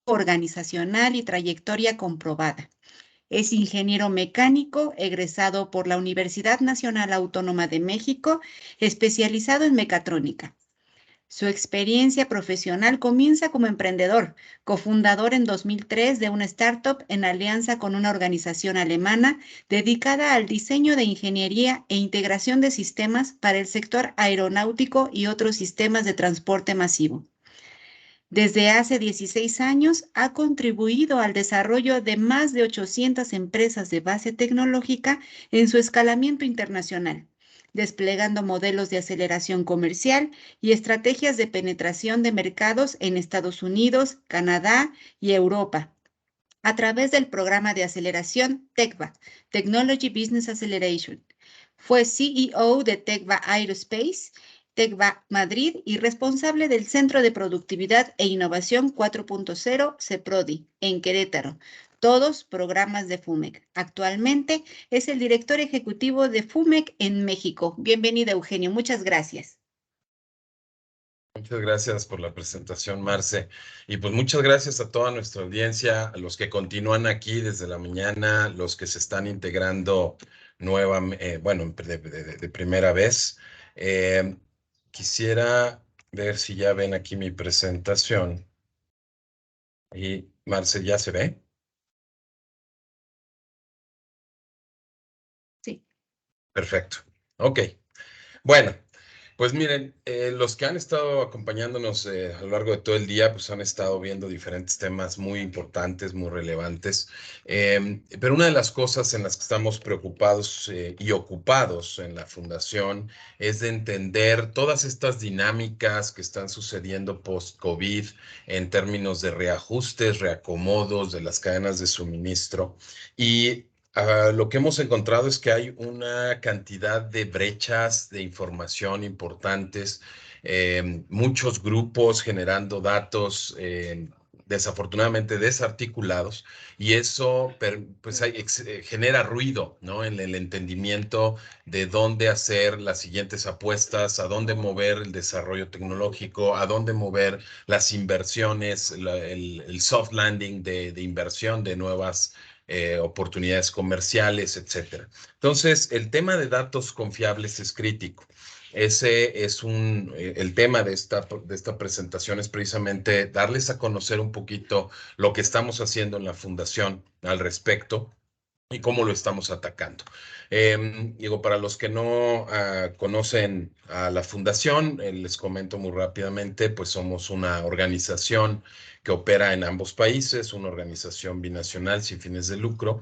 organizacional y trayectoria comprobada. Es ingeniero mecánico, egresado por la Universidad Nacional Autónoma de México, especializado en mecatrónica. Su experiencia profesional comienza como emprendedor, cofundador en 2003 de una startup en alianza con una organización alemana dedicada al diseño de ingeniería e integración de sistemas para el sector aeronáutico y otros sistemas de transporte masivo. Desde hace 16 años ha contribuido al desarrollo de más de 800 empresas de base tecnológica en su escalamiento internacional, desplegando modelos de aceleración comercial y estrategias de penetración de mercados en Estados Unidos, Canadá y Europa, a través del programa de aceleración TECVA, Technology Business Acceleration. Fue CEO de TECVA Aerospace, TECVA Madrid y responsable del Centro de Productividad e Innovación 4.0 CEPRODI en Querétaro, todos programas de FUMEC. Actualmente es el director ejecutivo de FUMEC en México. Bienvenido, Eugenio. Muchas gracias. Muchas gracias por la presentación, Marce. Y pues muchas gracias a toda nuestra audiencia, a los que continúan aquí desde la mañana, los que se están integrando de primera vez. Quisiera ver si ya ven aquí mi presentación. Y Marce, ¿ya se ve? Sí. Perfecto. Ok. Bueno. Pues miren, los que han estado acompañándonos a lo largo de todo el día, pues han estado viendo diferentes temas muy importantes, muy relevantes. Pero una de las cosas en las que estamos preocupados y ocupados en la fundación es de entender todas estas dinámicas que están sucediendo post-COVID en términos de reajustes, reacomodos de las cadenas de suministro y lo que hemos encontrado es que hay una cantidad de brechas de información importantes, muchos grupos generando datos desafortunadamente desarticulados y eso genera ruido, ¿no? En el entendimiento de dónde hacer las siguientes apuestas, a dónde mover el desarrollo tecnológico, a dónde mover las inversiones, el soft landing de inversión de nuevas oportunidades comerciales, etcétera. Entonces, el tema de datos confiables es crítico. Ese es el tema de esta presentación es precisamente darles a conocer un poquito lo que estamos haciendo en la fundación al respecto y cómo lo estamos atacando. Digo, para los que no conocen a la fundación, les comento muy rápidamente, pues somos una organización que opera en ambos países, una organización binacional sin fines de lucro.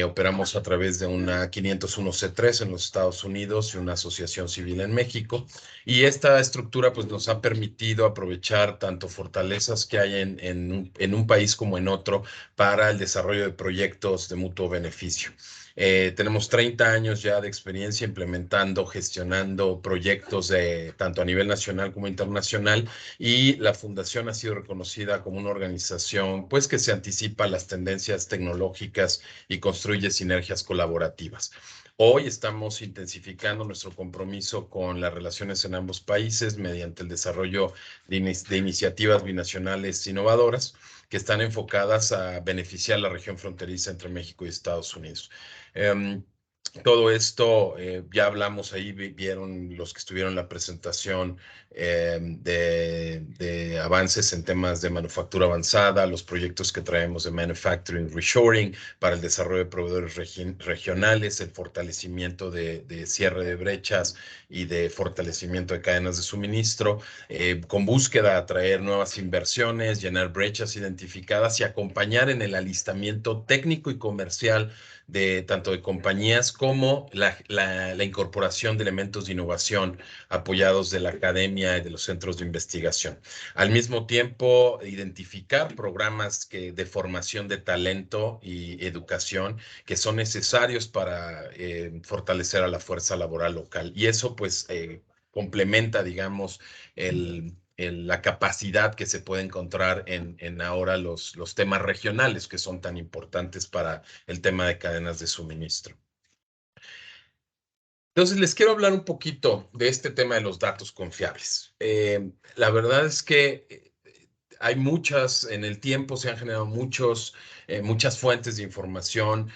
Operamos a través de una 501(c)(3) en los Estados Unidos y una asociación civil en México. Y esta estructura pues nos ha permitido aprovechar tanto fortalezas que hay en un país como en otro para el desarrollo de proyectos de mutuo beneficio. Tenemos 30 años ya de experiencia implementando, gestionando proyectos tanto a nivel nacional como internacional y la fundación ha sido reconocida como una organización pues que se anticipa a las tendencias tecnológicas y construye sinergias colaborativas. Hoy estamos intensificando nuestro compromiso con las relaciones en ambos países mediante el desarrollo de iniciativas binacionales innovadoras que están enfocadas a beneficiar la región fronteriza entre México y Estados Unidos. Todo esto, ya hablamos ahí, vieron los que estuvieron en la presentación de avances en temas de manufactura avanzada, los proyectos que traemos de manufacturing reshoring para el desarrollo de proveedores regionales, el fortalecimiento de cierre de brechas y de fortalecimiento de cadenas de suministro, con búsqueda de atraer nuevas inversiones, llenar brechas identificadas y acompañar en el alistamiento técnico y comercial tanto de compañías como la incorporación de elementos de innovación apoyados de la academia y de los centros de investigación. Al mismo tiempo, identificar programas de formación de talento y educación que son necesarios para fortalecer a la fuerza laboral local. Y eso pues complementa, digamos, la capacidad que se puede encontrar en ahora los temas regionales que son tan importantes para el tema de cadenas de suministro. Entonces, les quiero hablar un poquito de este tema de los datos confiables. La verdad es que hay muchas, en el tiempo se han generado muchas fuentes de información,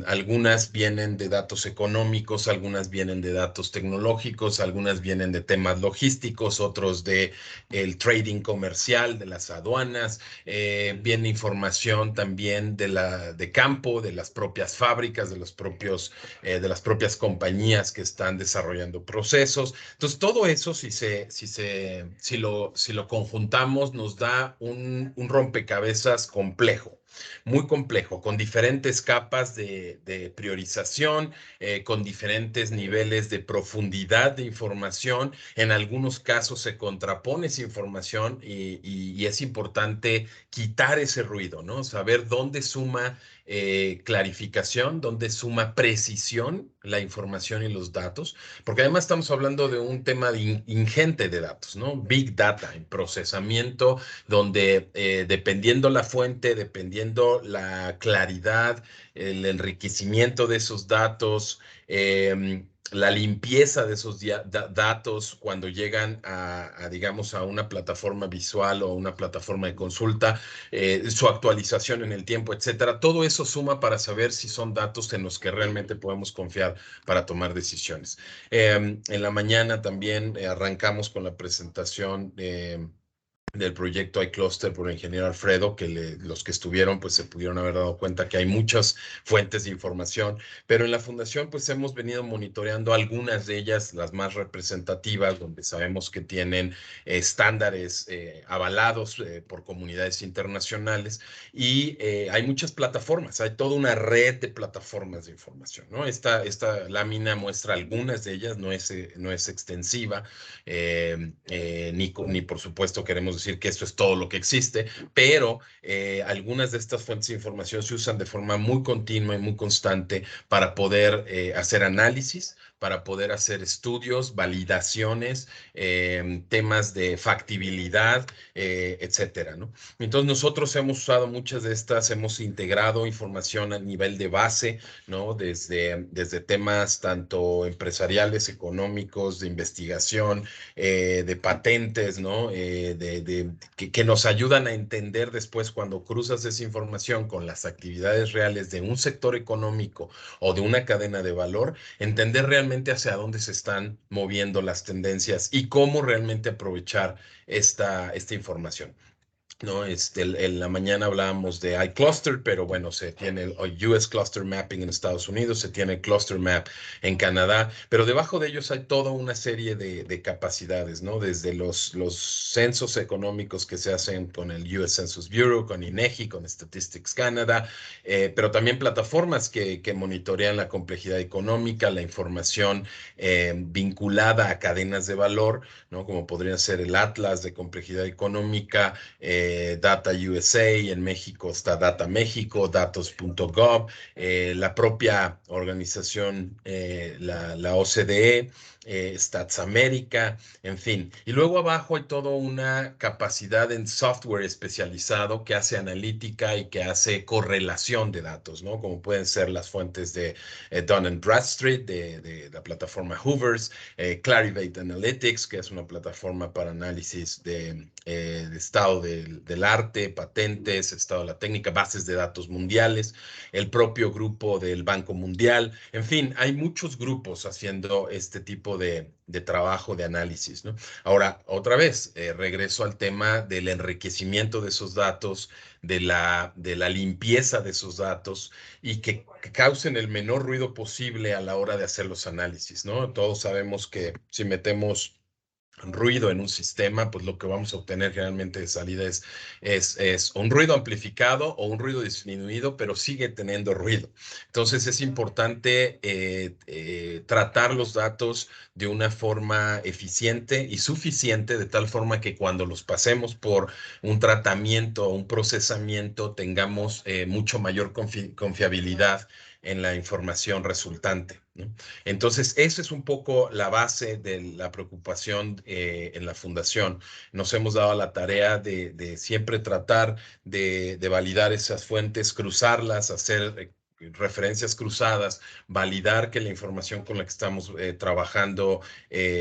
algunas vienen de datos económicos, algunas vienen de datos tecnológicos, algunas vienen de temas logísticos, otros de el trading comercial, de las aduanas, viene información también de campo, de las propias fábricas, de las propias compañías que están desarrollando procesos. Entonces, todo eso, si lo conjuntamos, nos da un rompecabezas complejo, muy complejo, con diferentes capas de priorización, con diferentes niveles de profundidad de información. En algunos casos se contrapone esa información y es importante quitar ese ruido, ¿no? Saber dónde suma clarificación, dónde suma precisión la información y los datos, porque además estamos hablando de un tema ingente de datos, ¿no? Big data, en procesamiento, donde dependiendo la fuente, dependiendo la claridad, el enriquecimiento de esos datos, la limpieza de esos datos cuando llegan digamos, a una plataforma visual o una plataforma de consulta, su actualización en el tiempo, etcétera. Todo eso suma para saber si son datos en los que realmente podemos confiar para tomar decisiones. En la mañana también arrancamos con la presentación del proyecto iCluster por el ingeniero Alfredo, que los que estuvieron pues se pudieron haber dado cuenta que hay muchas fuentes de información, pero en la fundación pues hemos venido monitoreando algunas de ellas, las más representativas, donde sabemos que tienen estándares avalados por comunidades internacionales y hay muchas plataformas, hay toda una red de plataformas de información, ¿no? Esta lámina muestra algunas de ellas, no es extensiva, ni por supuesto queremos decir que esto es todo lo que existe, pero algunas de estas fuentes de información se usan de forma muy continua y muy constante para poder hacer análisis, para poder hacer estudios, validaciones, temas de factibilidad, etcétera, ¿no? Entonces nosotros hemos usado muchas de estas, hemos integrado información a nivel de base, ¿no? Desde temas tanto empresariales, económicos, de investigación, de patentes, ¿no? Que nos ayudan a entender después cuando cruzas esa información con las actividades reales de un sector económico o de una cadena de valor, entender realmente hacia dónde se están moviendo las tendencias y cómo realmente aprovechar esta información. ¿No? En la mañana hablábamos de iCluster, pero bueno, se tiene el US Cluster Mapping en Estados Unidos, se tiene el Cluster Map en Canadá, pero debajo de ellos hay toda una serie de capacidades, ¿no? Desde los censos económicos que se hacen con el US Census Bureau, con INEGI, con Statistics Canada, pero también plataformas que monitorean la complejidad económica, la información vinculada a cadenas de valor, ¿no? Como podría ser el Atlas de complejidad económica, Data USA, en México está Data México, datos.gov, la propia organización, la OCDE, Stats America, en fin. Y luego abajo hay toda una capacidad en software especializado que hace analítica y que hace correlación de datos, ¿no? Como pueden ser las fuentes de Dun & Bradstreet, de la plataforma Hoovers, Clarivate Analytics, que es una plataforma para análisis de estado del arte, patentes, estado de la técnica, bases de datos mundiales, el propio grupo del Banco Mundial, en fin, hay muchos grupos haciendo este tipo de trabajo de análisis, ¿no? Ahora, otra vez, regreso al tema del enriquecimiento de esos datos, de la limpieza de esos datos y que causen el menor ruido posible a la hora de hacer los análisis, ¿no? Todos sabemos que si metemos ruido en un sistema, pues lo que vamos a obtener generalmente de salida es un ruido amplificado o un ruido disminuido, pero sigue teniendo ruido. Entonces es importante tratar los datos de una forma eficiente y suficiente, de tal forma que cuando los pasemos por un tratamiento o un procesamiento tengamos mucho mayor confiabilidad en la información resultante, ¿no? Entonces, eso es un poco la base de la preocupación en la fundación. Nos hemos dado la tarea de siempre tratar de validar esas fuentes, cruzarlas, hacer referencias cruzadas, validar que la información con la que estamos trabajando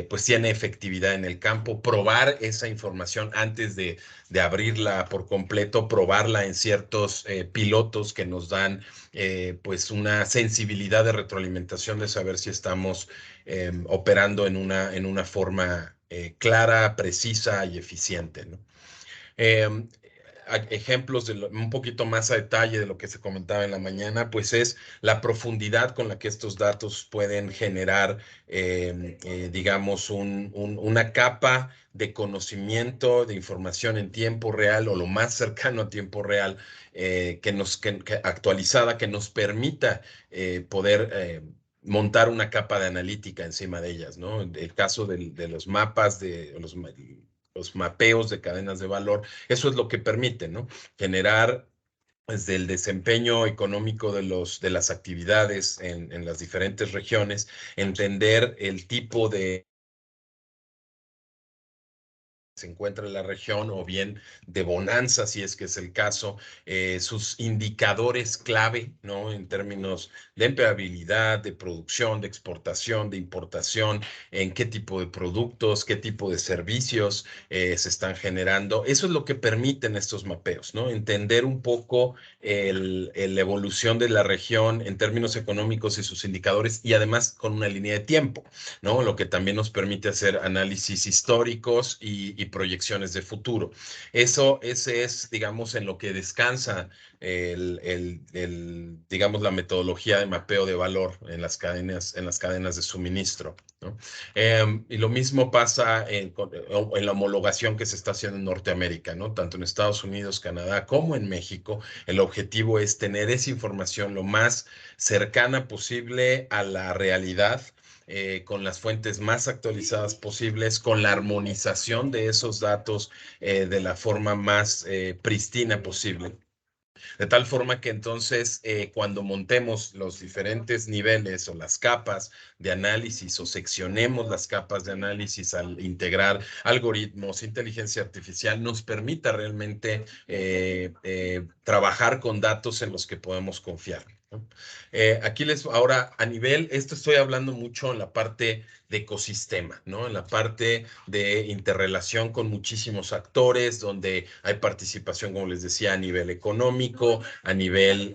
pues tiene efectividad en el campo, probar esa información antes de abrirla por completo, probarla en ciertos pilotos que nos dan pues una sensibilidad de retroalimentación de saber si estamos operando en una forma clara, precisa y eficiente, ¿no? Eh, Ejemplos un poquito más a detalle de lo que se comentaba en la mañana, pues es la profundidad con la que estos datos pueden generar, digamos, una capa de conocimiento, de información en tiempo real o lo más cercano a tiempo real, que actualizada, que nos permita poder montar una capa de analítica encima de ellas, ¿no? El caso de los mapas, de los mapeos de cadenas de valor, eso es lo que permite, ¿no? Generar desde el desempeño económico de las actividades en las diferentes regiones, entender el tipo de se encuentra en la región o bien de bonanza, si es que es el caso, sus indicadores clave, ¿no? En términos de empleabilidad, de producción, de exportación, de importación, en qué tipo de productos, qué tipo de servicios se están generando. Eso es lo que permiten estos mapeos, ¿no? Entender un poco la evolución de la región en términos económicos y sus indicadores y además con una línea de tiempo, ¿no? Lo que también nos permite hacer análisis históricos y proyecciones de futuro. Ese es, digamos, en lo que descansa digamos, la metodología de mapeo de valor en las cadenas de suministro, ¿no? Y lo mismo pasa en la homologación que se está haciendo en Norteamérica, ¿no? Tanto en Estados Unidos, Canadá, como en México. El objetivo es tener esa información lo más cercana posible a la realidad, con las fuentes más actualizadas posibles, con la armonización de esos datos de la forma más pristina posible. De tal forma que entonces cuando montemos los diferentes niveles o las capas de análisis o seccionemos las capas de análisis al integrar algoritmos, inteligencia artificial, nos permita realmente trabajar con datos en los que podemos confiar, ¿no? Ahora a nivel, esto estoy hablando mucho en la parte de ecosistema, ¿no? En la parte de interrelación con muchísimos actores, donde hay participación, como les decía, a nivel económico, a nivel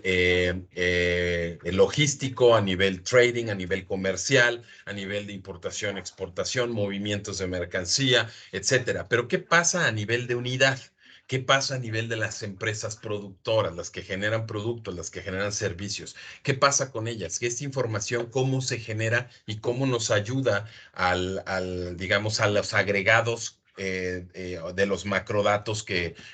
logístico, a nivel trading, a nivel comercial, a nivel de importación, exportación, movimientos de mercancía, etcétera. Pero ¿qué pasa a nivel de unidad? ¿Qué pasa a nivel de las empresas productoras, las que generan productos, las que generan servicios? ¿Qué pasa con ellas? ¿Qué es información? ¿Cómo se genera y cómo nos ayuda digamos, a los agregados de los macrodatos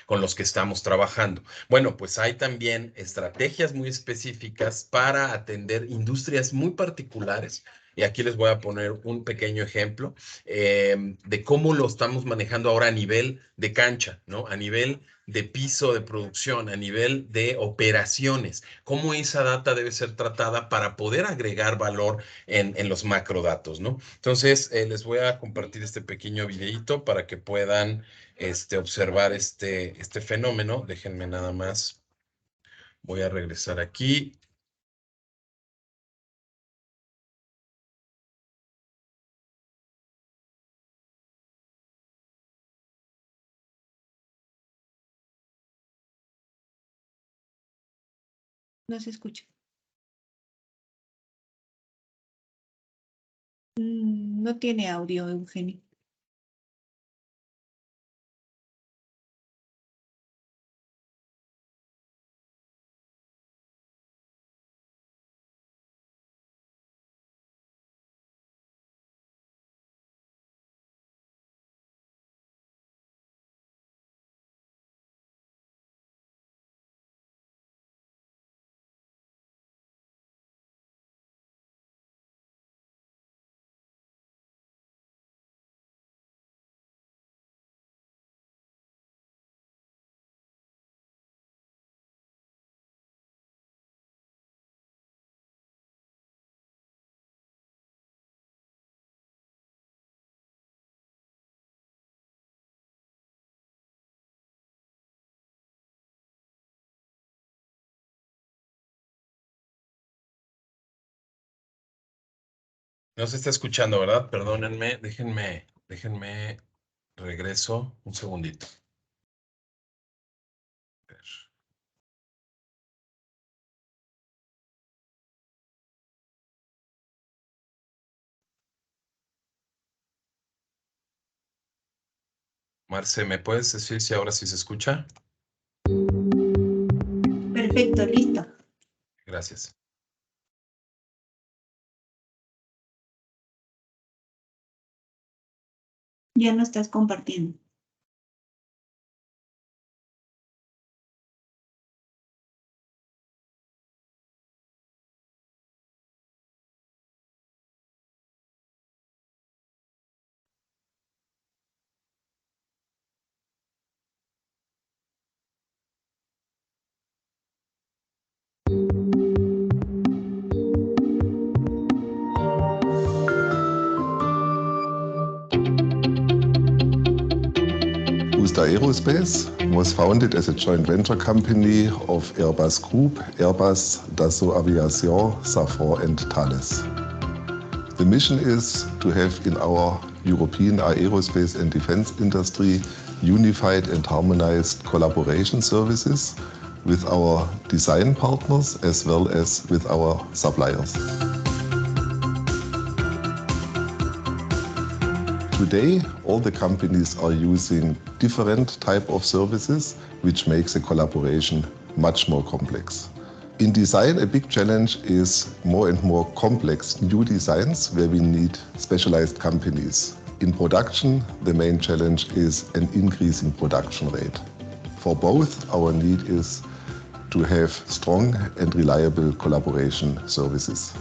con los que estamos trabajando? Bueno, pues hay también estrategias muy específicas para atender industrias muy particulares. Y aquí les voy a poner un pequeño ejemplo de cómo lo estamos manejando ahora a nivel de cancha, ¿no? A nivel de piso de producción, a nivel de operaciones, cómo esa data debe ser tratada para poder agregar valor en los macrodatos, ¿no? Entonces, les voy a compartir este pequeño videito para que puedan observar este fenómeno. Déjenme nada más. Voy a regresar aquí. No se escucha. No tiene audio, Eugenio. No se está escuchando, ¿verdad? Perdónenme, déjenme, regreso un segundito. A ver. Marce, ¿me puedes decir si ahora sí se escucha? Perfecto, listo. Gracias. Ya no estás compartiendo. Uster Aerospace was founded as a joint venture company of Airbus Group, Airbus, Dassault Aviation, Safran and Thales. The mission is to have in our European aerospace and defense industry unified and harmonized collaboration services with our design partners as well as with our suppliers. Today, all the companies are using different type of services, which makes the collaboration much more complex. In design, a big challenge is more and more complex new designs where we need specialized companies. In production, the main challenge is an increasing production rate. For both, our need is to have strong and reliable collaboration services.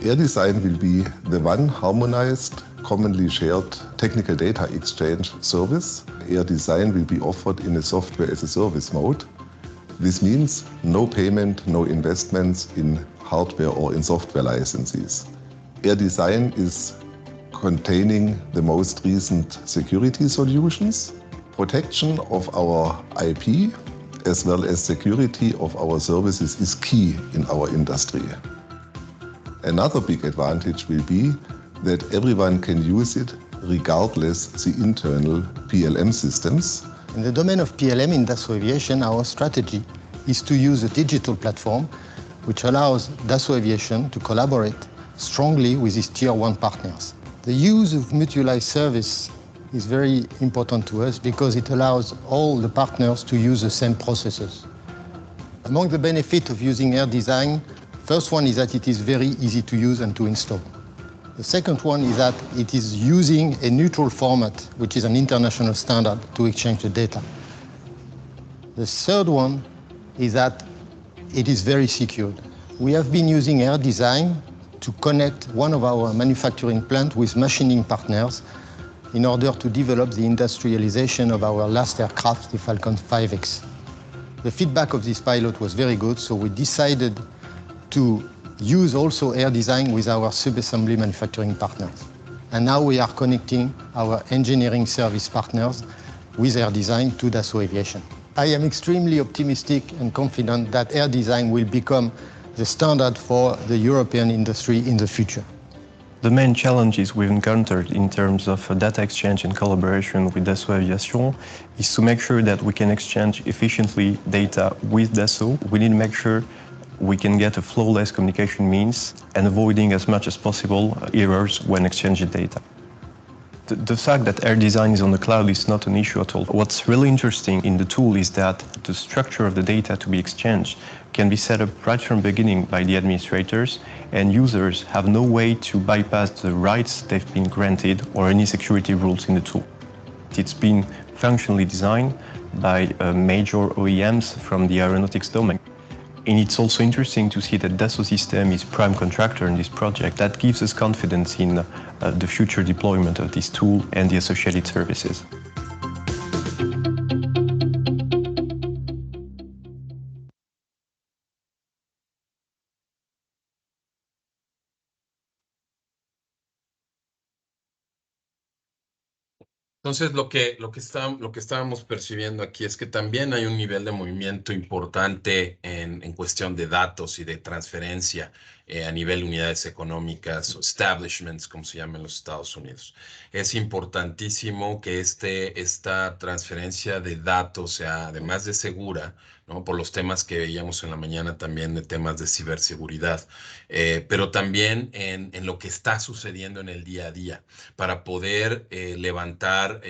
Air design will be the one harmonized, commonly shared technical data exchange service. Air design will be offered in a software as a service mode. This means no payment, no investments in hardware or in software licenses. Air design is containing the most recent security solutions. Protection of our IP as well as security of our services is key in our industry. Another big advantage will be that everyone can use it regardless the internal PLM systems. In the domain of PLM in Dassault Aviation, our strategy is to use a digital platform which allows Dassault Aviation to collaborate strongly with its Tier 1 partners. The use of mutualized service is very important to us because it allows all the partners to use the same processes. Among the benefits of using Air Design, first one is that it is very easy to use and to install. The second one is that it is using a neutral format, which is an international standard, to exchange the data. The third one is that it is very secured. We have been using Air Design to connect one of our manufacturing plants with machining partners in order to develop the industrialization of our last aircraft, the Falcon 5X. The feedback of this pilot was very good, so we decided to use also Air Design with our subassembly manufacturing partners. And now we are connecting our engineering service partners with Air Design to Dassault Aviation. I am extremely optimistic and confident that Air Design will become the standard for the European industry in the future. The main challenges we've encountered in terms of data exchange and collaboration with Dassault Aviation is to make sure that we can exchange efficiently data with Dassault. We need to make sure we can get a flawless communication means and avoiding as much as possible errors when exchanging data. The fact that Air Design is on the cloud is not an issue at all. What's really interesting in the tool is that the structure of the data to be exchanged can be set up right from the beginning by the administrators, and users have no way to bypass the rights they've been granted or any security rules in the tool. It's been functionally designed by major OEMs from the aeronautics domain. And it's also interesting to see that Dassault Systèmes is prime contractor in this project. That gives us confidence in the future deployment of this tool and the associated services. Entonces, lo que estábamos percibiendo aquí es que también hay un nivel de movimiento importante en cuestión de datos y de transferencia a nivel de unidades económicas o establishments, como se llama en los Estados Unidos. Es importantísimo que esta transferencia de datos sea, además de segura, ¿no? Por los temas que veíamos en la mañana también de temas de ciberseguridad, pero también en lo que está sucediendo en el día a día, para poder levantar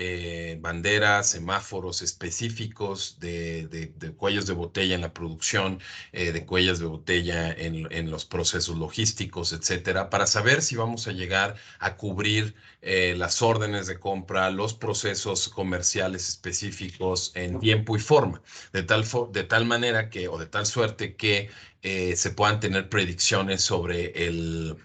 banderas, semáforos específicos de cuellos de botella en la producción, de cuellos de botella en los procesos logísticos, etcétera, para saber si vamos a llegar a cubrir las órdenes de compra, los procesos comerciales específicos en tiempo y forma, de tal manera que, o de tal suerte que se puedan tener predicciones sobre el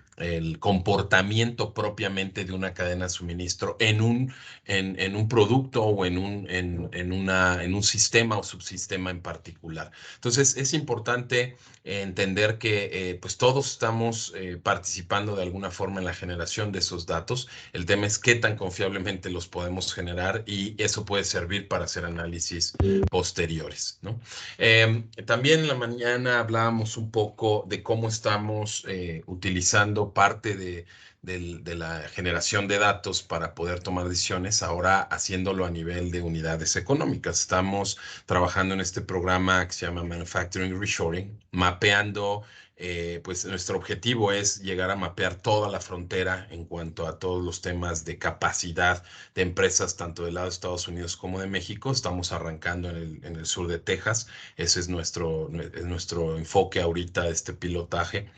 comportamiento propiamente de una cadena de suministro en un producto o en un sistema o subsistema en particular. Entonces, es importante entender que pues todos estamos participando de alguna forma en la generación de esos datos. El tema es qué tan confiablemente los podemos generar y eso puede servir para hacer análisis posteriores, ¿no? También en la mañana hablábamos un poco de cómo estamos utilizando parte de la generación de datos para poder tomar decisiones, ahora haciéndolo a nivel de unidades económicas. Estamos trabajando en este programa que se llama Manufacturing Reshoring, mapeando, pues nuestro objetivo es llegar a mapear toda la frontera en cuanto a todos los temas de capacidad de empresas, tanto del lado de Estados Unidos como de México. Estamos arrancando en el sur de Texas. Ese es nuestro enfoque ahorita, este pilotaje.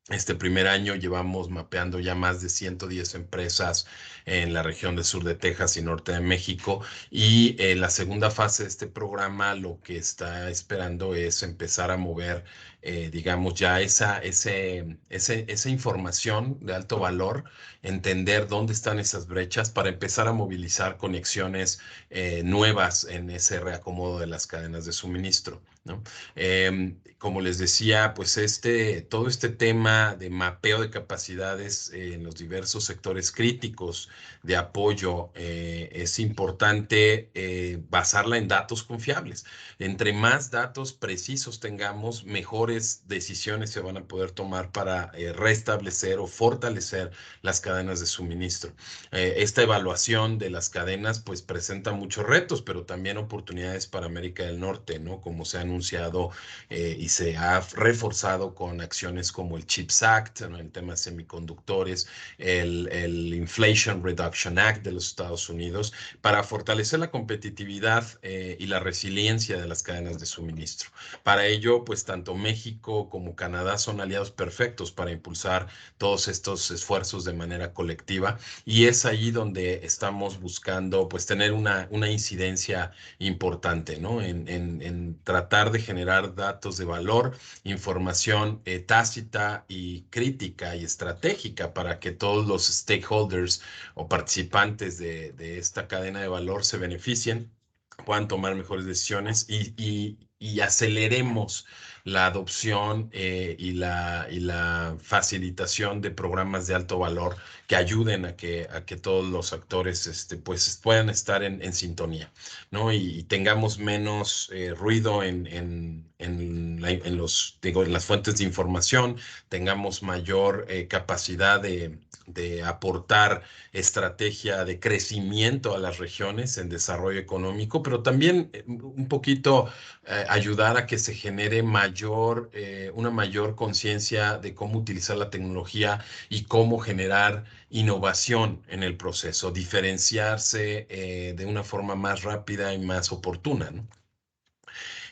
Este primer año llevamos mapeando ya más de 110 empresas en la región del sur de Texas y norte de México. Y en la segunda fase de este programa lo que está esperando es empezar a mover, digamos, ya esa información de alto valor, entender dónde están esas brechas para empezar a movilizar conexiones nuevas en ese reacomodo de las cadenas de suministro, ¿no? Como les decía, pues todo este tema de mapeo de capacidades en los diversos sectores críticos de apoyo, es importante basarla en datos confiables. Entre más datos precisos tengamos, mejores decisiones se van a poder tomar para restablecer o fortalecer las cadenas de suministro. Esta evaluación de las cadenas pues presenta muchos retos, pero también oportunidades para América del Norte, ¿no? Como se ha anunciado y se ha reforzado con acciones como el CHIPS Act, ¿no? En temas semiconductores, el Inflation Reduction Act de los Estados Unidos, para fortalecer la competitividad y la resiliencia de las cadenas de suministro. Para ello, pues tanto México como Canadá son aliados perfectos para impulsar todos estos esfuerzos de manera colectiva, y es ahí donde estamos buscando pues tener una incidencia importante, ¿no? En tratar de generar datos de valor, información tácita y crítica y estratégica para que todos los stakeholders o participantes de esta cadena de valor se beneficien, puedan tomar mejores decisiones y aceleremos la adopción y la facilitación de programas de alto valor que ayuden a que todos los actores pues puedan estar en sintonía, ¿no? Y tengamos menos ruido en las fuentes de información, tengamos mayor capacidad de aportar estrategia de crecimiento a las regiones en desarrollo económico, pero también un poquito ayudar a que se genere una mayor conciencia de cómo utilizar la tecnología y cómo generar innovación en el proceso, diferenciarse de una forma más rápida y más oportuna, ¿no?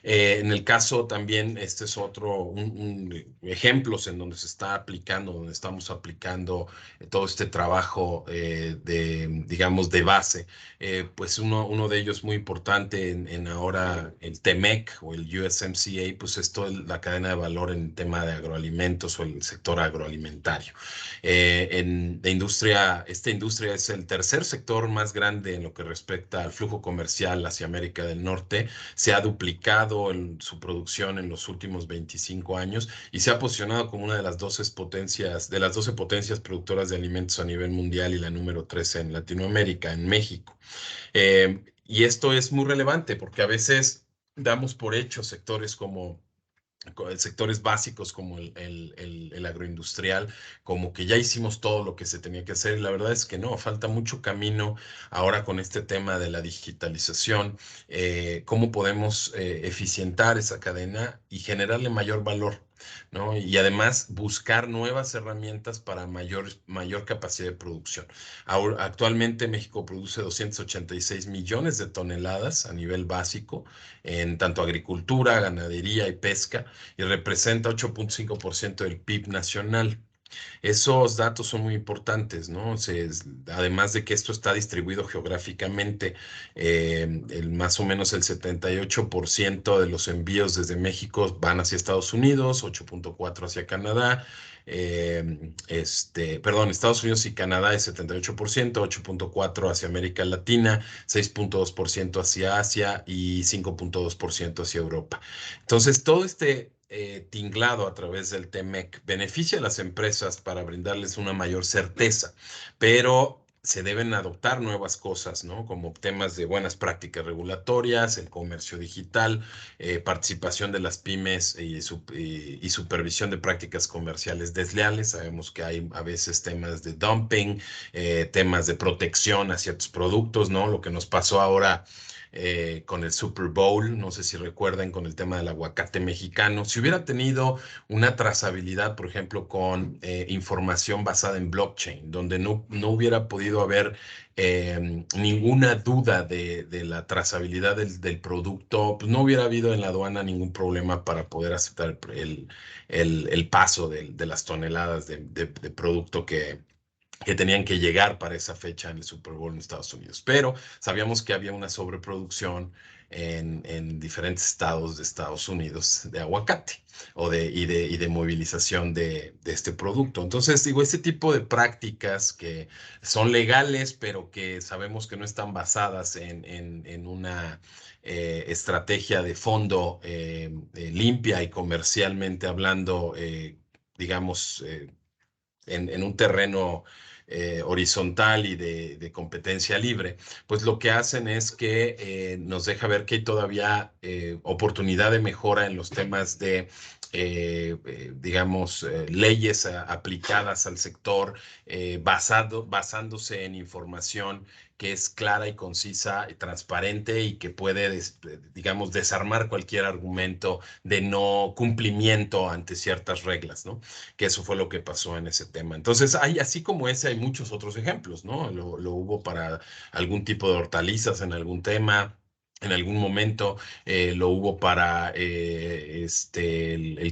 En el caso también, este es otro, ejemplos en donde se está aplicando, donde estamos aplicando todo este trabajo digamos, de base. Pues uno de ellos muy importante en ahora el TEMEC o el USMCA, pues es toda la cadena de valor en tema de agroalimentos o el sector agroalimentario. Esta industria es el tercer sector más grande en lo que respecta al flujo comercial hacia América del Norte. Se ha duplicado en su producción en los últimos 25 años y se ha posicionado como una de las 12 potencias productoras de alimentos a nivel mundial y la número 13 en Latinoamérica, en México. Y esto es muy relevante porque a veces damos por hecho sectores como sectores básicos como el agroindustrial, como que ya hicimos todo lo que se tenía que hacer. Y la verdad es que no, falta mucho camino ahora con este tema de la digitalización, cómo podemos eficientar esa cadena y generarle mayor valor, ¿no? Y además buscar nuevas herramientas para mayor capacidad de producción. Actualmente México produce 286 millones de toneladas a nivel básico en tanto agricultura, ganadería y pesca, y representa 8.5% del PIB nacional. Esos datos son muy importantes, ¿no? Además de que esto está distribuido geográficamente, más o menos el 78% de los envíos desde México van hacia Estados Unidos, 8.4% hacia Canadá. Perdón, Estados Unidos y Canadá es 78%, 8.4% hacia América Latina, 6.2% hacia Asia y 5.2% hacia Europa. Entonces, todo este tinglado a través del TEMEC beneficia a las empresas para brindarles una mayor certeza, pero se deben adoptar nuevas cosas, ¿no? Como temas de buenas prácticas regulatorias, el comercio digital, participación de las pymes y supervisión de prácticas comerciales desleales. Sabemos que hay a veces temas de dumping, temas de protección a ciertos productos, ¿no? Lo que nos pasó ahora con el Super Bowl, no sé si recuerdan, con el tema del aguacate mexicano. Si hubiera tenido una trazabilidad, por ejemplo, con información basada en blockchain, donde no hubiera podido haber ninguna duda de la trazabilidad del producto, pues no hubiera habido en la aduana ningún problema para poder aceptar el paso de las toneladas de producto que tenían que llegar para esa fecha en el Super Bowl en Estados Unidos. Pero sabíamos que había una sobreproducción en diferentes estados de Estados Unidos de aguacate y de movilización de este producto. Entonces, digo, este tipo de prácticas que son legales, pero que sabemos que no están basadas en una estrategia de fondo limpia y comercialmente hablando, digamos, en un terreno horizontal y de competencia libre, pues lo que hacen es que nos deja ver que hay todavía oportunidad de mejora en los temas de digamos, leyes aplicadas al sector, basándose en información que es clara y concisa y transparente y que puede, digamos, desarmar cualquier argumento de no cumplimiento ante ciertas reglas, ¿no? Que eso fue lo que pasó en ese tema. Entonces, así como ese, hay muchos otros ejemplos, ¿no? Lo hubo para algún tipo de hortalizas en algún tema. En algún momento lo hubo para el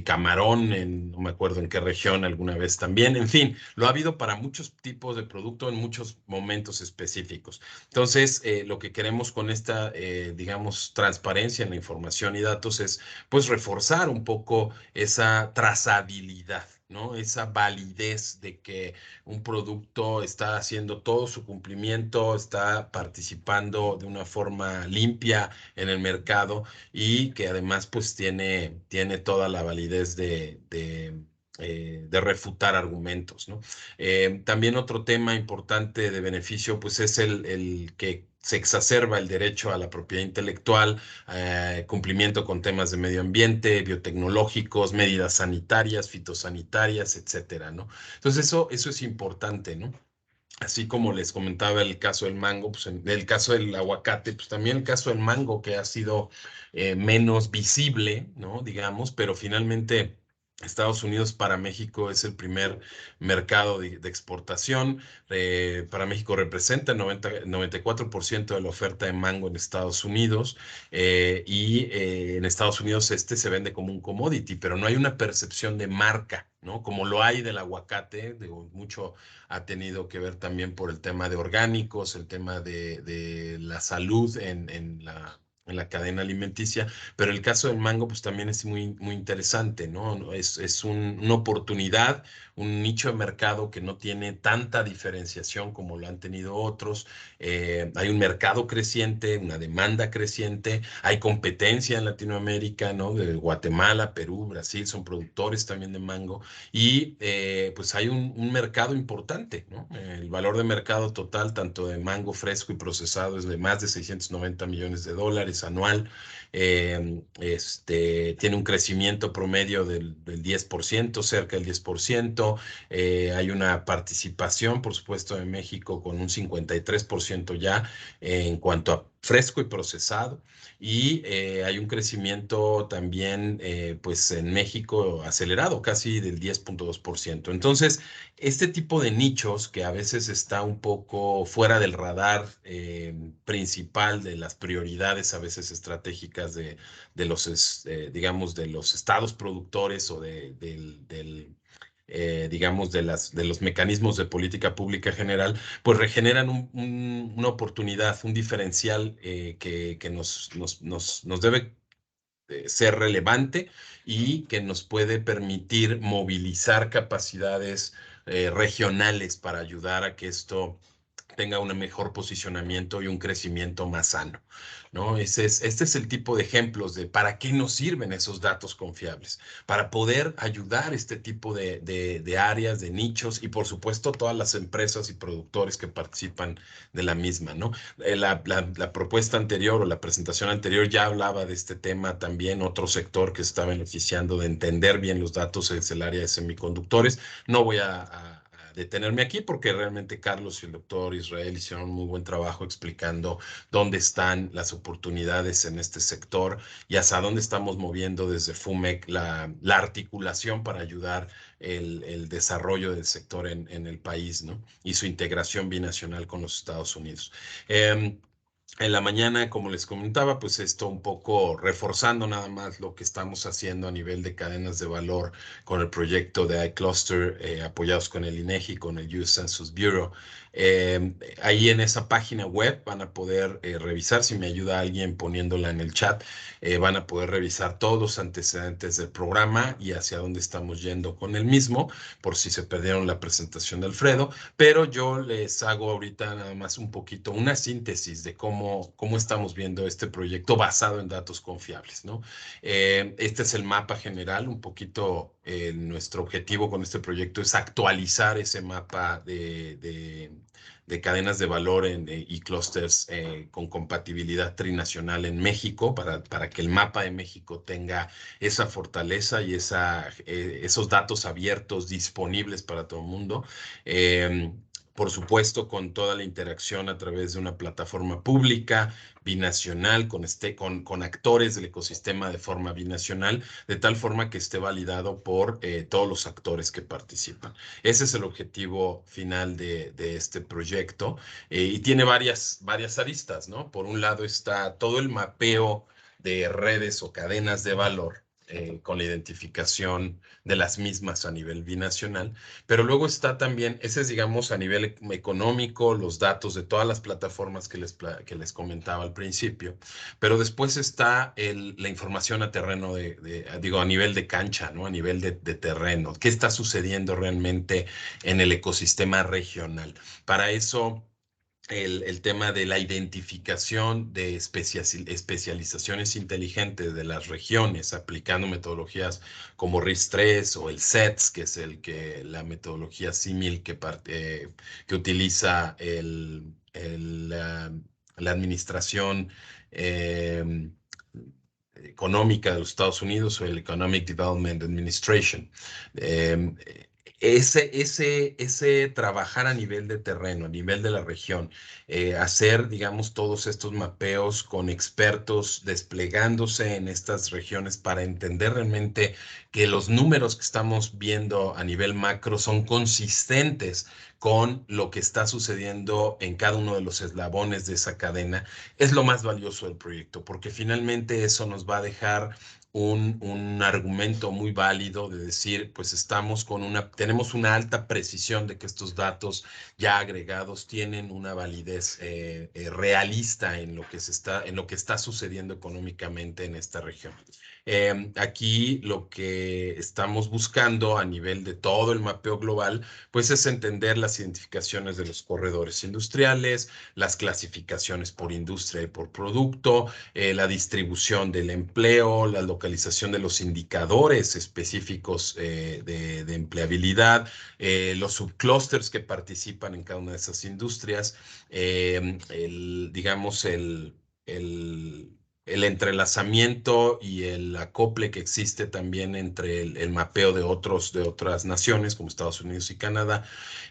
camarón, no me acuerdo en qué región alguna vez también. En fin, lo ha habido para muchos tipos de producto en muchos momentos específicos. Entonces, lo que queremos con esta, digamos, transparencia en la información y datos es, pues, reforzar un poco esa trazabilidad, ¿no? Esa validez de que un producto está haciendo todo su cumplimiento, está participando de una forma limpia en el mercado y que además pues tiene toda la validez de refutar argumentos, ¿no? También otro tema importante de beneficio pues es el que se exacerba el derecho a la propiedad intelectual, cumplimiento con temas de medio ambiente, biotecnológicos, medidas sanitarias, fitosanitarias, etcétera, ¿no? Entonces eso es importante, ¿no? Así como les comentaba el caso del mango, pues en el caso del aguacate, pues también el caso del mango que ha sido menos visible, ¿no? Digamos, pero finalmente Estados Unidos para México es el primer mercado de exportación. Para México representa el 94% de la oferta de mango en Estados Unidos en Estados Unidos este se vende como un commodity, pero no hay una percepción de marca, ¿no? Como lo hay del aguacate, digo, mucho ha tenido que ver también por el tema de orgánicos, el tema de la salud en la cadena alimenticia, pero el caso del mango pues también es muy interesante, ¿no? Es una oportunidad, un nicho de mercado que no tiene tanta diferenciación como lo han tenido otros. Hay un mercado creciente, una demanda creciente, hay competencia en Latinoamérica, ¿no? De Guatemala, Perú, Brasil son productores también de mango y pues hay un mercado importante, ¿no? El valor de mercado total, tanto de mango fresco y procesado, es de más de 690 millones de dólares anual. tiene un crecimiento promedio del 10%, cerca del 10%. Hay una participación, por supuesto, de México con un 53% ya en cuanto a fresco y procesado. Y hay un crecimiento también, pues en México acelerado, casi del 10.2%. Entonces, este tipo de nichos que a veces está un poco fuera del radar principal de las prioridades a veces estratégicas de los, digamos, de los estados productores o digamos, de los mecanismos de política pública general, pues regeneran una oportunidad, un diferencial que nos debe ser relevante y que nos puede permitir movilizar capacidades regionales para ayudar a que esto tenga un mejor posicionamiento y un crecimiento más sano, ¿no? Este es el tipo de ejemplos de para qué nos sirven esos datos confiables, para poder ayudar este tipo de áreas, de nichos y por supuesto todas las empresas y productores que participan de la misma, ¿no? La propuesta anterior o la presentación anterior ya hablaba de este tema también, otro sector que está beneficiando de entender bien los datos es el área de semiconductores. No voy a detenerme aquí porque realmente Carlos y el doctor Israel hicieron un muy buen trabajo explicando dónde están las oportunidades en este sector y hasta dónde estamos moviendo desde FUMEC la articulación para ayudar el desarrollo del sector en el país, ¿no? Y su integración binacional con los Estados Unidos. En la mañana, como les comentaba, pues esto un poco reforzando nada más lo que estamos haciendo a nivel de cadenas de valor con el proyecto de iCluster, apoyados con el INEGI, con el US Census Bureau. Ahí en esa página web van a poder revisar, si me ayuda alguien poniéndola en el chat, van a poder revisar todos los antecedentes del programa y hacia dónde estamos yendo con el mismo, por si se perdieron la presentación de Alfredo, pero yo les hago ahorita nada más un poquito una síntesis de cómo estamos viendo este proyecto basado en datos confiables, ¿no? Este es el mapa general, un poquito nuestro objetivo con este proyecto es actualizar ese mapa de cadenas de valor y clústeres con compatibilidad trinacional en México para que el mapa de México tenga esa fortaleza y esos datos abiertos disponibles para todo el mundo. Por supuesto, con toda la interacción a través de una plataforma pública, binacional, con actores del ecosistema de forma binacional, de tal forma que esté validado por todos los actores que participan. Ese es el objetivo final de este proyecto y tiene varias aristas, ¿no? Por un lado está todo el mapeo de redes o cadenas de valor con la identificación de las mismas a nivel binacional, pero luego está también, ese es digamos a nivel económico, los datos de todas las plataformas que les comentaba al principio, pero después está la información a terreno digo, a nivel de cancha, ¿no? A nivel de terreno, ¿qué está sucediendo realmente en el ecosistema regional? Para eso el tema de la identificación de especializaciones inteligentes de las regiones, aplicando metodologías como RIS-3 o el SETS, que es la metodología símil que utiliza la administración eh, económica de los Estados Unidos o el Economic Development Administration. Ese trabajar a nivel de terreno, a nivel de la región, hacer, digamos, todos estos mapeos con expertos desplegándose en estas regiones para entender realmente que los números que estamos viendo a nivel macro son consistentes con lo que está sucediendo en cada uno de los eslabones de esa cadena, es lo más valioso del proyecto, porque finalmente eso nos va a dejar un argumento muy válido de decir, pues tenemos una alta precisión de que estos datos ya agregados tienen una validez realista en lo que está sucediendo económicamente en esta región. Aquí lo que estamos buscando a nivel de todo el mapeo global, pues es entender las identificaciones de los corredores industriales, las clasificaciones por industria y por producto, la distribución del empleo, la localización de los indicadores específicos de empleabilidad, los subclusters que participan en cada una de esas industrias, digamos, el entrelazamiento y el acople que existe también entre el mapeo de otras naciones como Estados Unidos y Canadá,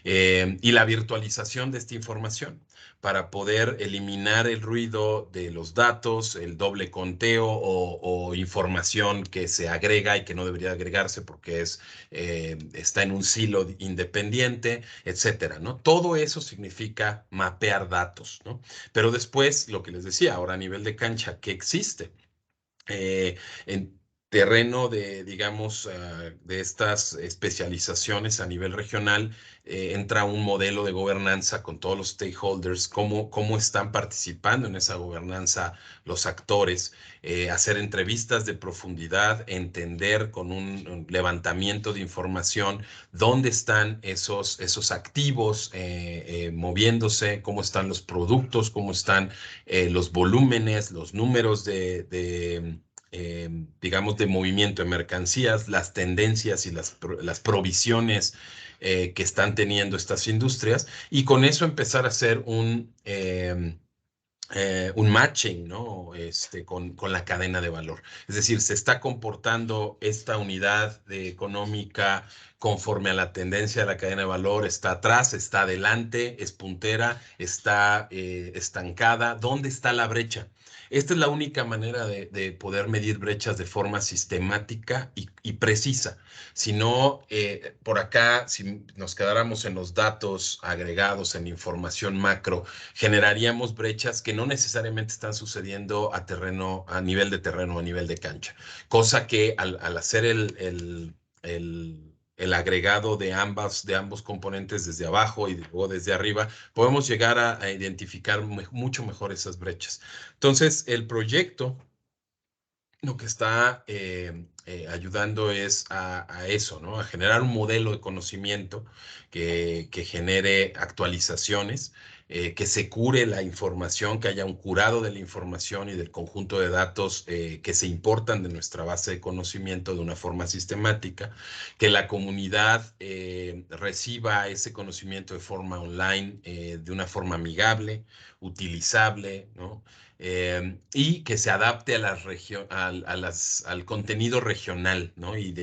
y la virtualización de esta información para poder eliminar el ruido de los datos, el doble conteo o información que se agrega y que no debería agregarse porque está en un silo independiente, etcétera, ¿no? Todo eso significa mapear datos, ¿no? Pero después, lo que les decía, ahora a nivel de cancha, ¿qué existe? En terreno de, digamos, de estas especializaciones a nivel regional, entra un modelo de gobernanza con todos los stakeholders, cómo están participando en esa gobernanza los actores, hacer entrevistas de profundidad, entender con un levantamiento de información dónde están esos activos moviéndose, cómo están los productos, cómo están los volúmenes, los números digamos, de movimiento de mercancías, las tendencias y las provisiones que están teniendo estas industrias, y con eso empezar a hacer un matching, ¿no? Con la cadena de valor. Es decir, se está comportando esta unidad económica conforme a la tendencia de la cadena de valor, está atrás, está adelante, es puntera, está estancada. ¿Dónde está la brecha? Esta es la única manera de poder medir brechas de forma sistemática y precisa. Si no, por acá, si nos quedáramos en los datos agregados, en información macro, generaríamos brechas que no necesariamente están sucediendo a nivel de terreno, a nivel de cancha. Cosa que al hacer el agregado de ambos componentes desde abajo y luego desde arriba, podemos llegar a identificar mucho mejor esas brechas. Entonces, el proyecto lo que está ayudando es a eso, ¿no? A generar un modelo de conocimiento que genere actualizaciones, que se cure la información, que haya un curado de la información y del conjunto de datos que se importan de nuestra base de conocimiento de una forma sistemática, que la comunidad reciba ese conocimiento de forma online, de una forma amigable, utilizable, ¿no? Y que se adapte al contenido regional, ¿no? Y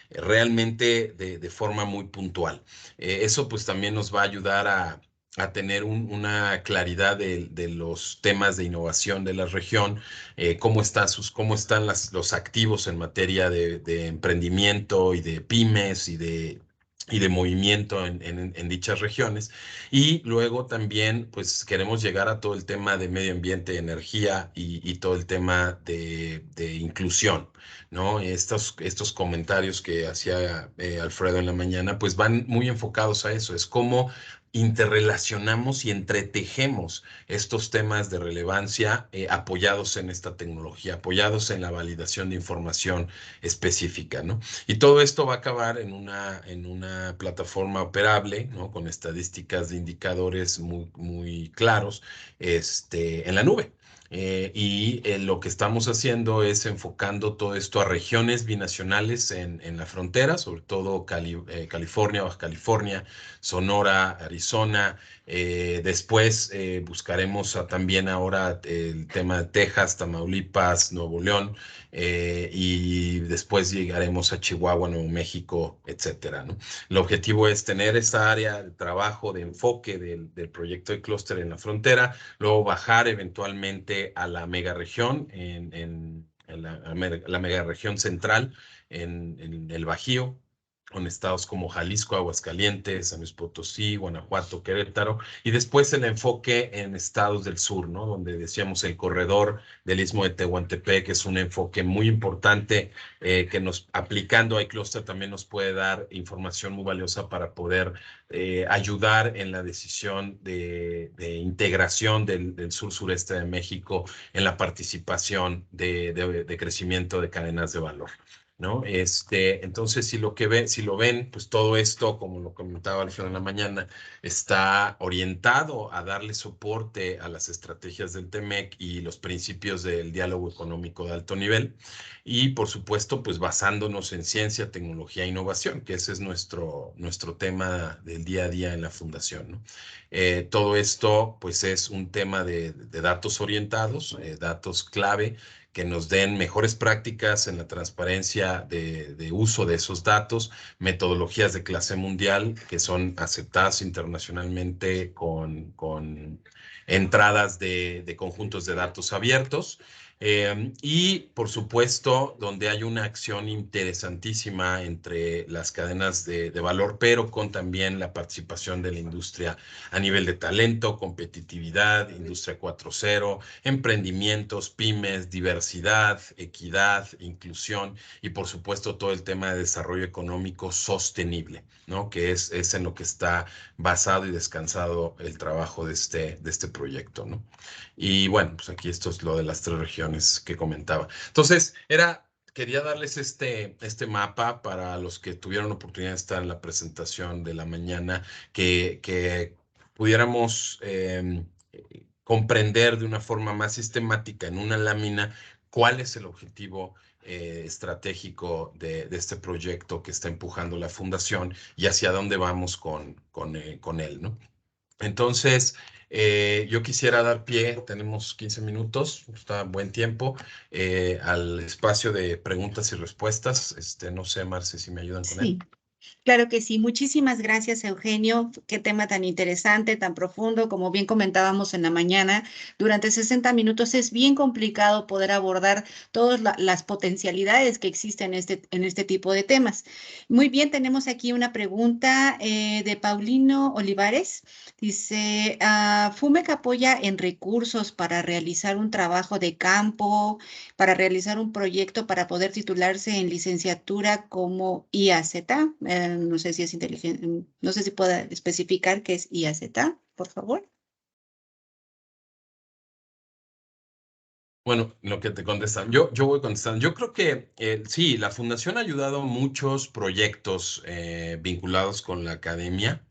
realmente de forma muy puntual. Eso pues también nos va a ayudar a tener una claridad de los temas de innovación de la región, cómo están los activos en materia de emprendimiento y de pymes y de movimiento en dichas regiones. Y luego también, pues queremos llegar a todo el tema de medio ambiente, energía y todo el tema de inclusión, ¿no? Estos comentarios que hacía Alfredo en la mañana, pues van muy enfocados a eso, es cómo interrelacionamos y entretejemos estos temas de relevancia apoyados en esta tecnología, apoyados en la validación de información específica, ¿no? Y todo esto va a acabar en una plataforma operable, ¿no? Con estadísticas de indicadores muy claros, en la nube. Lo que estamos haciendo es enfocando todo esto a regiones binacionales en la frontera, sobre todo California, Baja California, Sonora, Arizona. Después buscaremos también ahora el tema de Texas, Tamaulipas, Nuevo León, y después llegaremos a Chihuahua, Nuevo México, etcétera, ¿no? El objetivo es tener esta área de trabajo, de enfoque del proyecto de clúster en la frontera, luego bajar eventualmente a la megaregión, la megaregión central, en el Bajío, con estados como Jalisco, Aguascalientes, San Luis Potosí, Guanajuato, Querétaro, y después el enfoque en estados del sur, ¿no? Donde decíamos el corredor del Istmo de Tehuantepec, que es un enfoque muy importante que aplicando a iCluster también nos puede dar información muy valiosa para poder ayudar en la decisión de integración del sur-sureste de México en la participación de crecimiento de cadenas de valor. ¿no? Entonces, si lo ven, pues todo esto, como lo comentaba Alfredo en la mañana, está orientado a darle soporte a las estrategias del TEMEC y los principios del diálogo económico de alto nivel. Y, por supuesto, pues basándonos en ciencia, tecnología e innovación, que ese es nuestro tema del día a día en la fundación, ¿no? Todo esto, pues, es un tema de datos orientados, datos clave, que nos den mejores prácticas en la transparencia de uso de esos datos, metodologías de clase mundial que son aceptadas internacionalmente con entradas de conjuntos de datos abiertos. Y, por supuesto, donde hay una acción interesantísima entre las cadenas de valor, pero con también la participación de la industria a nivel de talento, competitividad, industria 4.0, emprendimientos, pymes, diversidad, equidad, inclusión y, por supuesto, todo el tema de desarrollo económico sostenible, ¿no? Que es en lo que está basado y descansado el trabajo de este proyecto, ¿no? Y bueno, pues aquí esto es lo de las 3 regiones que comentaba. Entonces, quería darles este mapa para los que tuvieron oportunidad de estar en la presentación de la mañana, que pudiéramos comprender de una forma más sistemática en una lámina cuál es el objetivo estratégico de este proyecto que está empujando la fundación y hacia dónde vamos con él, ¿no? Entonces, yo quisiera dar pie, tenemos 15 minutos, está buen tiempo, al espacio de preguntas y respuestas. No sé, Marce, si me ayudan con él. Sí. Claro que sí. Muchísimas gracias, Eugenio. Qué tema tan interesante, tan profundo. Como bien comentábamos en la mañana, durante 60 minutos es bien complicado poder abordar todas las potencialidades que existen en este tipo de temas. Muy bien, tenemos aquí una pregunta de Paulino Olivares. Dice, FUMEC apoya en recursos para realizar un trabajo de campo, para realizar un proyecto para poder titularse en licenciatura como IAZ. No sé si es inteligente, no sé si pueda especificar qué es IAZ, por favor. Bueno, lo que te contestan, yo voy contestando. Yo creo que sí, la Fundación ha ayudado a muchos proyectos vinculados con la academia,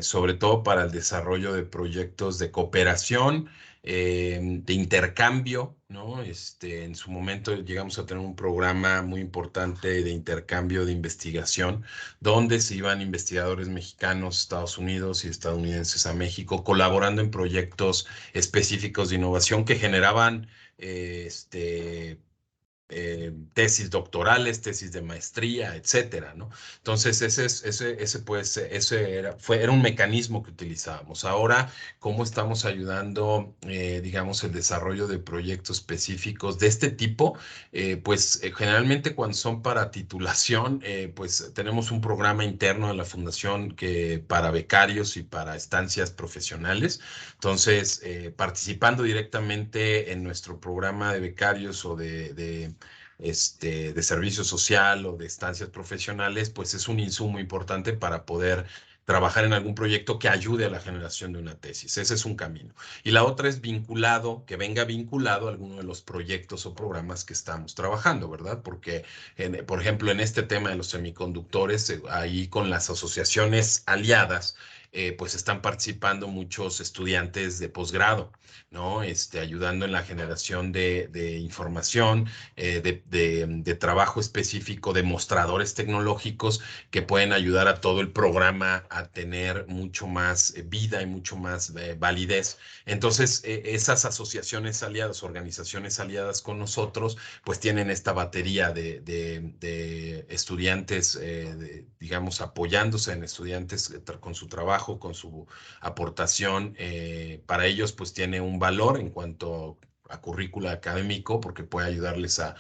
sobre todo para el desarrollo de proyectos de cooperación, de intercambio, ¿no? En su momento llegamos a tener un programa muy importante de intercambio de investigación, donde se iban investigadores mexicanos, Estados Unidos y estadounidenses a México, colaborando en proyectos específicos de innovación que generaban tesis doctorales, tesis de maestría, etcétera, ¿no? Entonces, era un mecanismo que utilizábamos. Ahora, ¿cómo estamos ayudando, digamos, el desarrollo de proyectos específicos de este tipo? Generalmente cuando son para titulación, pues tenemos un programa interno de la Fundación para becarios y para estancias profesionales. Entonces, participando directamente en nuestro programa de becarios o de servicio social o de estancias profesionales, pues es un insumo importante para poder trabajar en algún proyecto que ayude a la generación de una tesis. Ese es un camino. Y la otra es que venga vinculado a alguno de los proyectos o programas que estamos trabajando, ¿verdad? Porque, por ejemplo, en este tema de los semiconductores, ahí con las asociaciones aliadas, pues están participando muchos estudiantes de posgrado, ¿no? Ayudando en la generación de información, de trabajo específico, de mostradores tecnológicos que pueden ayudar a todo el programa a tener mucho más vida y mucho más validez. Entonces, esas asociaciones aliadas, organizaciones aliadas con nosotros, pues tienen esta batería de estudiantes, digamos, apoyándose en estudiantes con su trabajo, con su aportación. Para ellos, pues tiene un valor en cuanto a currícula académico, porque puede ayudarles a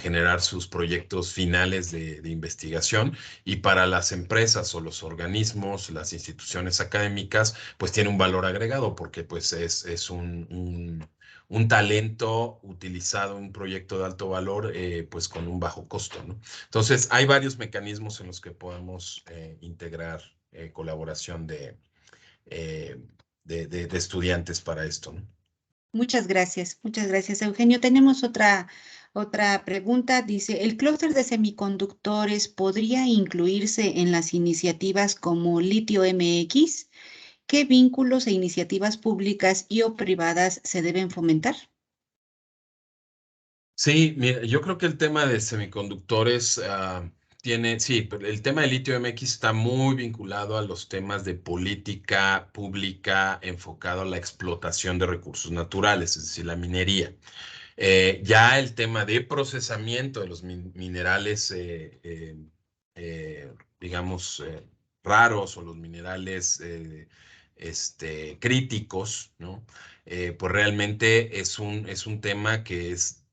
generar sus proyectos finales de investigación. Y para las empresas o los organismos, las instituciones académicas, pues tiene un valor agregado, porque pues es un talento utilizado en un proyecto de alto valor, pues con un bajo costo, ¿no? Entonces, hay varios mecanismos en los que podemos integrar colaboración de estudiantes para esto, ¿no? Muchas gracias, Eugenio. Tenemos Otra pregunta dice, ¿el clúster de semiconductores podría incluirse en las iniciativas como Litio MX? ¿Qué vínculos e iniciativas públicas y o privadas se deben fomentar? Sí, mira, yo creo que el tema de semiconductores sí, pero el tema de litio MX está muy vinculado a los temas de política pública enfocado a la explotación de recursos naturales, es decir, la minería. Ya el tema de procesamiento de los minerales, digamos, raros o los minerales críticos, ¿no? Pues realmente es un tema que es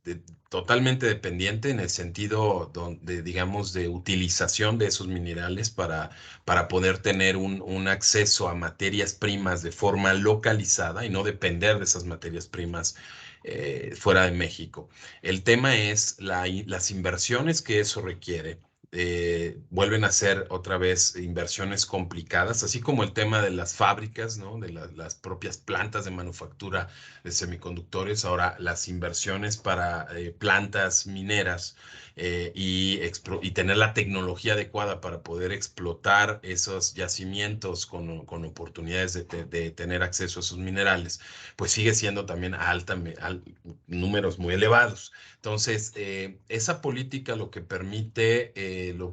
totalmente dependiente en el sentido donde, digamos, de utilización de esos minerales para poder tener un acceso a materias primas de forma localizada y no depender de esas materias primas fuera de México. El tema es las inversiones que eso requiere. Vuelven a ser otra vez inversiones complicadas, así como el tema de las fábricas, ¿no? De las propias plantas de manufactura de semiconductores. Ahora, las inversiones para plantas mineras y tener la tecnología adecuada para poder explotar esos yacimientos con oportunidades de tener acceso a esos minerales, pues sigue siendo también números muy elevados. Entonces, esa política lo que permite,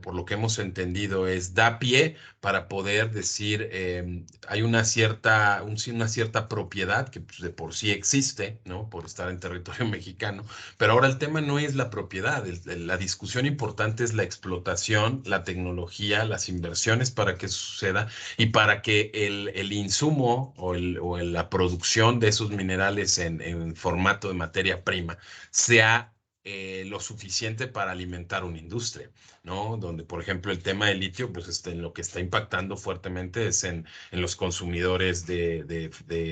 por lo que hemos entendido, da pie para poder decir, hay una cierta propiedad que pues, de por sí existe, ¿no? Por estar en territorio mexicano, pero ahora el tema no es la propiedad, la discusión importante es la explotación, la tecnología, las inversiones para que eso suceda y para que el insumo la producción de esos minerales en formato de materia prima sea lo suficiente para alimentar una industria, ¿no? Donde, por ejemplo, el tema del litio, pues en lo que está impactando fuertemente es en los consumidores de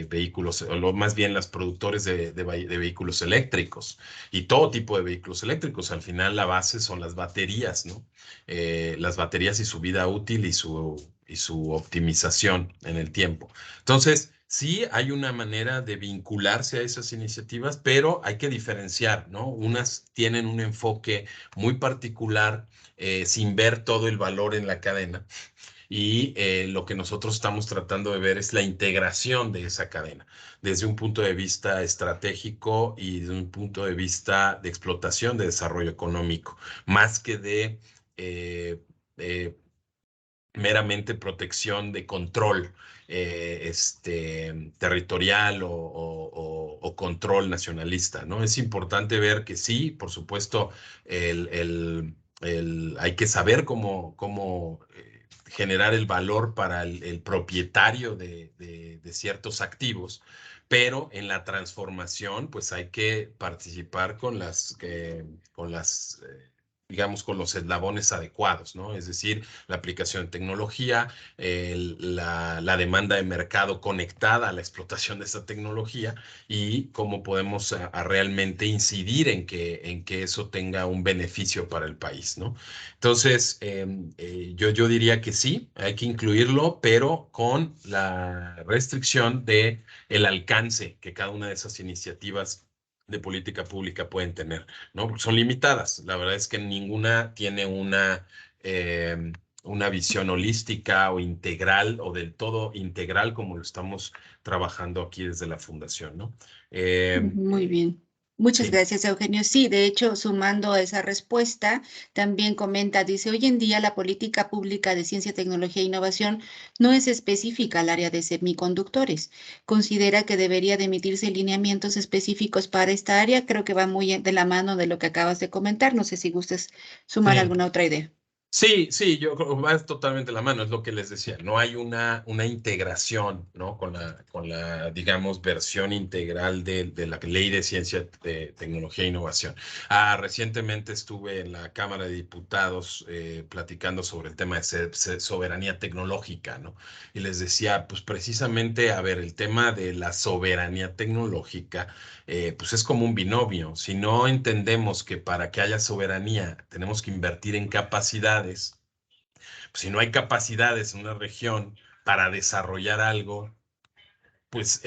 vehículos, o más bien los productores de vehículos eléctricos y todo tipo de vehículos eléctricos. Al final la base son las baterías, ¿no? Las baterías y su vida útil y su optimización en el tiempo. Entonces, sí hay una manera de vincularse a esas iniciativas, pero hay que diferenciar, ¿no? Unas tienen un enfoque muy particular sin ver todo el valor en la cadena y lo que nosotros estamos tratando de ver es la integración de esa cadena desde un punto de vista estratégico y desde un punto de vista de explotación de desarrollo económico, más que de eh, meramente protección de control territorial o control nacionalista, ¿no? Es importante ver que sí, por supuesto, hay que saber cómo generar el valor para el propietario de ciertos activos, pero en la transformación, pues hay que participar digamos, con los eslabones adecuados, ¿no? Es decir, la aplicación de tecnología, la demanda de mercado conectada a la explotación de esa tecnología y cómo podemos realmente incidir en que eso tenga un beneficio para el país, ¿no? Entonces, yo diría que sí, hay que incluirlo, pero con la restricción de el alcance que cada una de esas iniciativas de política pública pueden tener, ¿no? Porque son limitadas. La verdad es que ninguna tiene una visión holística o integral o del todo integral como lo estamos trabajando aquí desde la fundación, ¿no? Muy bien. Muchas Sí. gracias, Eugenio. Sí, de hecho, sumando a esa respuesta, también comenta, dice, hoy en día la política pública de ciencia, tecnología e innovación no es específica al área de semiconductores. Considera que debería de emitirse lineamientos específicos para esta área. Creo que va muy de la mano de lo que acabas de comentar. No sé si gustes sumar Sí. alguna otra idea. Sí, yo creo que va totalmente la mano, es lo que les decía, no hay una integración, ¿no? Con la, digamos, versión integral de la Ley de Ciencia, Tecnología e Innovación. Recientemente estuve en la Cámara de Diputados platicando sobre el tema de soberanía tecnológica, ¿no? Y les decía, pues precisamente, a ver, el tema de la soberanía tecnológica pues es como un binomio. Si no entendemos que para que haya soberanía tenemos que invertir en capacidades, pues si no hay capacidades en una región para desarrollar algo, pues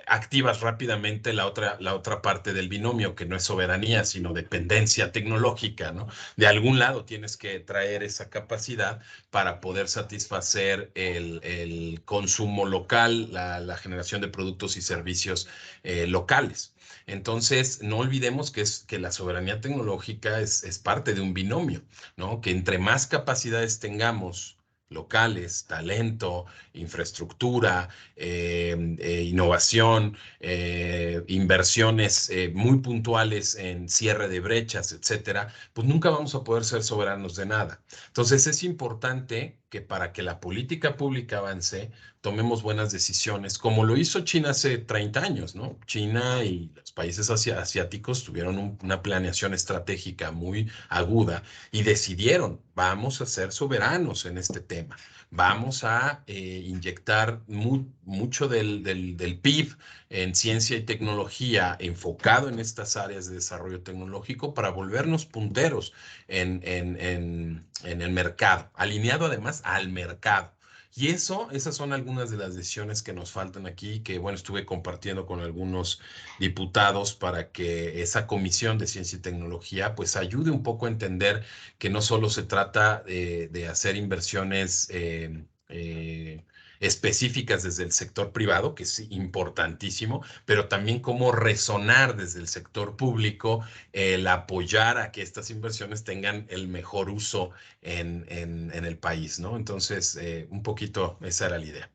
activas rápidamente la otra parte del binomio, que no es soberanía, sino dependencia tecnológica, ¿no? De algún lado tienes que traer esa capacidad para poder satisfacer el consumo local, la generación de productos y servicios locales. Entonces, no olvidemos que la soberanía tecnológica es parte de un binomio, ¿no? Que entre más capacidades tengamos locales, talento, infraestructura, innovación, inversiones muy puntuales en cierre de brechas, etcétera, pues nunca vamos a poder ser soberanos de nada. Entonces es importante que para que la política pública avance, tomemos buenas decisiones, como lo hizo China hace 30 años, ¿no? China y los países asiáticos tuvieron una planeación estratégica muy aguda y decidieron, vamos a ser soberanos en este tema. Vamos a inyectar mucho del PIB en ciencia y tecnología enfocado en estas áreas de desarrollo tecnológico para volvernos punteros en el mercado, alineado además al mercado. Y esas son algunas de las decisiones que nos faltan aquí, que bueno, estuve compartiendo con algunos diputados para que esa comisión de ciencia y tecnología pues ayude un poco a entender que no solo se trata de hacer inversiones específicas desde el sector privado, que es importantísimo, pero también cómo resonar desde el sector público, el apoyar a que estas inversiones tengan el mejor uso en el país, ¿no? Entonces, un poquito esa era la idea.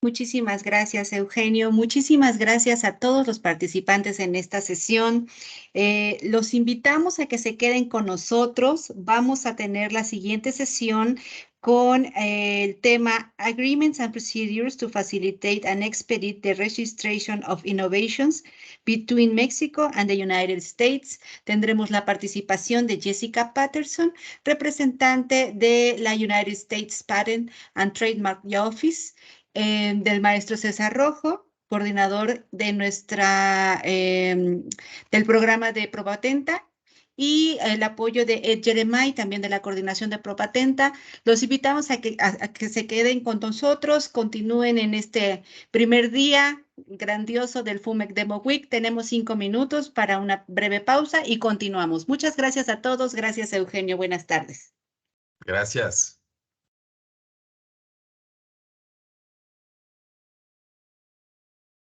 Muchísimas gracias, Eugenio. Muchísimas gracias a todos los participantes en esta sesión. Los invitamos a que se queden con nosotros. Vamos a tener la siguiente sesión con el tema Agreements and Procedures to Facilitate and Expedite the Registration of Innovations between Mexico and the United States. Tendremos la participación de Jessica Patterson, representante de la United States Patent and Trademark Office, del maestro César Rojo, coordinador de del programa de Propatenta, y el apoyo de Ed Jeremiah, también de la coordinación de Propatenta. Los invitamos a que se queden con nosotros, continúen en este primer día grandioso del FUMEC Demo Week. Tenemos 5 minutos para una breve pausa y continuamos. Muchas gracias a todos. Gracias, Eugenio. Buenas tardes. Gracias.